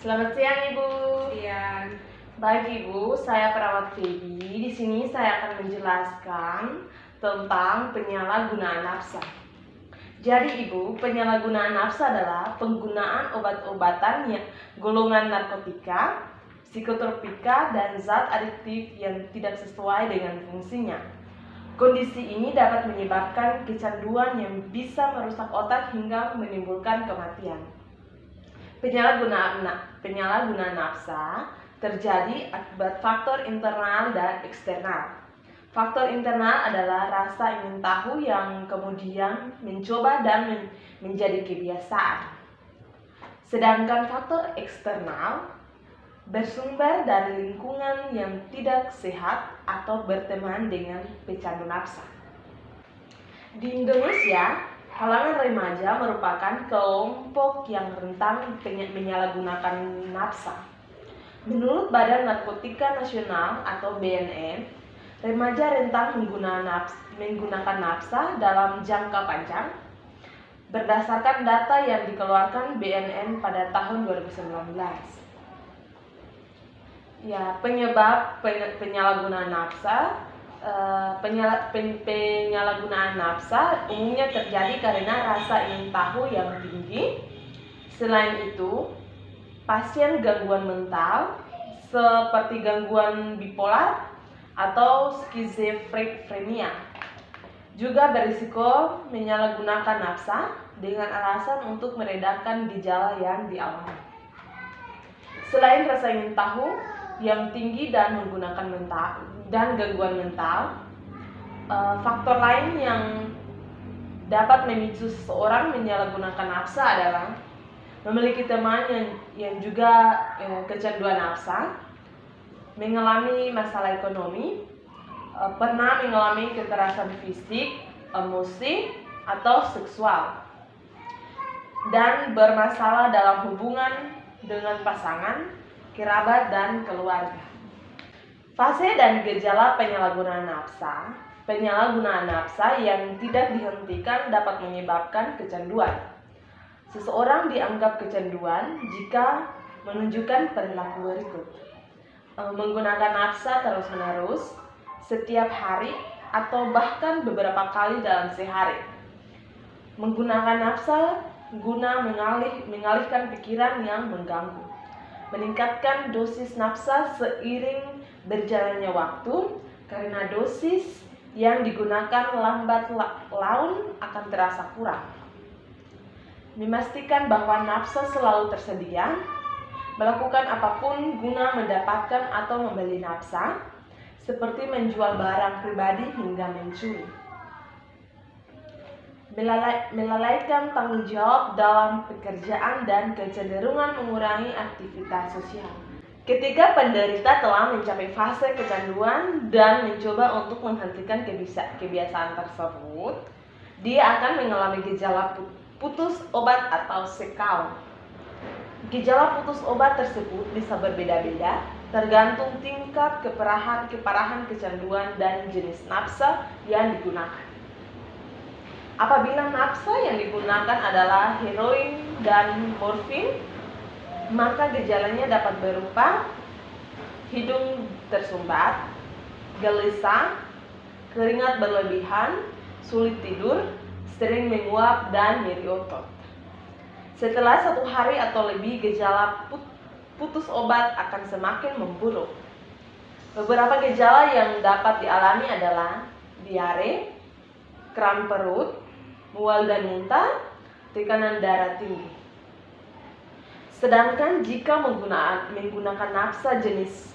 Selamat siang Ibu. Siang. Baik Ibu, saya perawat Feby. Di sini saya akan menjelaskan tentang penyalahgunaan nafsa. Jadi Ibu, penyalahgunaan nafsa adalah penggunaan obat-obatan yang golongan narkotika, psikotropika, dan zat adiktif yang tidak sesuai dengan fungsinya. Kondisi ini dapat menyebabkan kecanduan yang bisa merusak otak hingga menimbulkan kematian. Penyalahgunaan nafsa terjadi akibat faktor internal dan eksternal. Faktor internal adalah rasa ingin tahu yang kemudian mencoba dan menjadi kebiasaan. Sedangkan faktor eksternal bersumber dari lingkungan yang tidak sehat atau berteman dengan pecandu nafsa. Di Indonesia, kalangan remaja merupakan kelompok yang rentan menyalahgunakan nafsa. Menurut Badan Narkotika Nasional atau BNN, remaja rentan menggunakan nafsa dalam jangka panjang berdasarkan data yang dikeluarkan BNN pada tahun 2019. Penyebab penyalahgunaan nafsa. Penyalahgunaan nafsa umumnya terjadi karena rasa ingin tahu yang tinggi. Selain itu, pasien gangguan mental seperti gangguan bipolar atau skizofrenia juga berisiko menyalahgunakan nafsa dengan alasan untuk meredakan gejala yang dialami. Selain rasa ingin tahu yang tinggi dan gangguan mental, faktor lain yang dapat memicu seseorang menyalahgunakan nafsa adalah memiliki teman yang juga kecanduan nafsa, mengalami masalah ekonomi, pernah mengalami kekerasan fisik, emosi, atau seksual, dan bermasalah dalam hubungan dengan pasangan, kerabat, dan keluarga. Fase dan gejala penyalahgunaan nafsa. Penyalahgunaan nafsa yang tidak dihentikan dapat menyebabkan kecanduan. Seseorang dianggap kecanduan jika menunjukkan perilaku berikut: menggunakan nafsa terus-menerus, setiap hari, atau bahkan beberapa kali dalam sehari. Menggunakan nafsa guna mengalihkan pikiran yang mengganggu. Meningkatkan dosis nafsa seiring berjalannya waktu, karena dosis yang digunakan lambat laun akan terasa kurang. Memastikan bahwa nafsa selalu tersedia, melakukan apapun guna mendapatkan atau membeli nafsa, seperti menjual barang pribadi hingga mencuri. Melalaikan tanggung jawab dalam pekerjaan dan kecenderungan mengurangi aktivitas sosial. Ketika penderita telah mencapai fase kecanduan dan mencoba untuk menghentikan kebiasaan tersebut, dia akan mengalami gejala putus obat atau sekau. Gejala putus obat tersebut bisa berbeda-beda tergantung tingkat keparahan kecanduan dan jenis nafsa yang digunakan. Apabila nafsa yang digunakan adalah heroin dan morfin, maka gejalanya dapat berupa hidung tersumbat, gelisah, keringat berlebihan, sulit tidur, sering menguap, dan nyeri otot. Setelah 1 hari atau lebih, gejala putus obat akan semakin memburuk. Beberapa gejala yang dapat dialami adalah diare, kram perut, mual dan muntah, tekanan darah tinggi. Sedangkan jika menggunakan nafsa jenis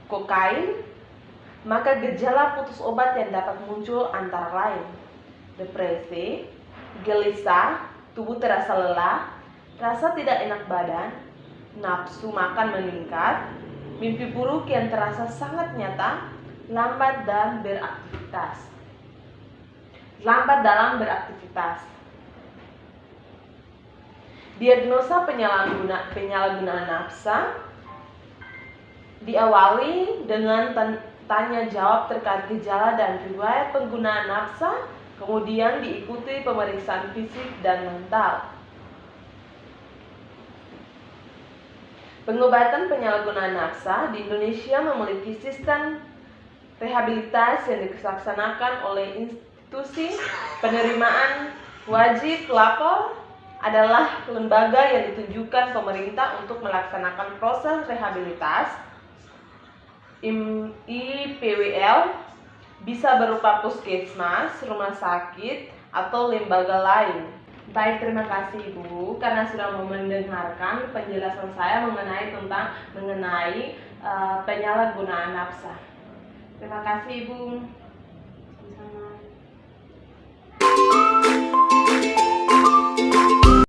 kokain, maka gejala putus obat yang dapat muncul antara lain depresi, gelisah, tubuh terasa lelah, rasa tidak enak badan, nafsu makan meningkat, mimpi buruk yang terasa sangat nyata, lambat dalam beraktivitas. Diagnosa penyalahgunaan nafsa diawali dengan tanya jawab terkait gejala dan riwayat penggunaan nafsa, kemudian diikuti pemeriksaan fisik dan mental. Pengobatan penyalahgunaan nafsa di Indonesia memiliki sistem rehabilitasi yang dilaksanakan oleh institusi penerimaan wajib lapor adalah lembaga yang ditujukan pemerintah untuk melaksanakan proses rehabilitasi. IPWL bisa berupa puskesmas, rumah sakit, atau lembaga lain. Baik, terima kasih Ibu karena sudah mau mendengarkan penjelasan saya mengenai penyalahgunaan nafsa. Terima kasih Ibu.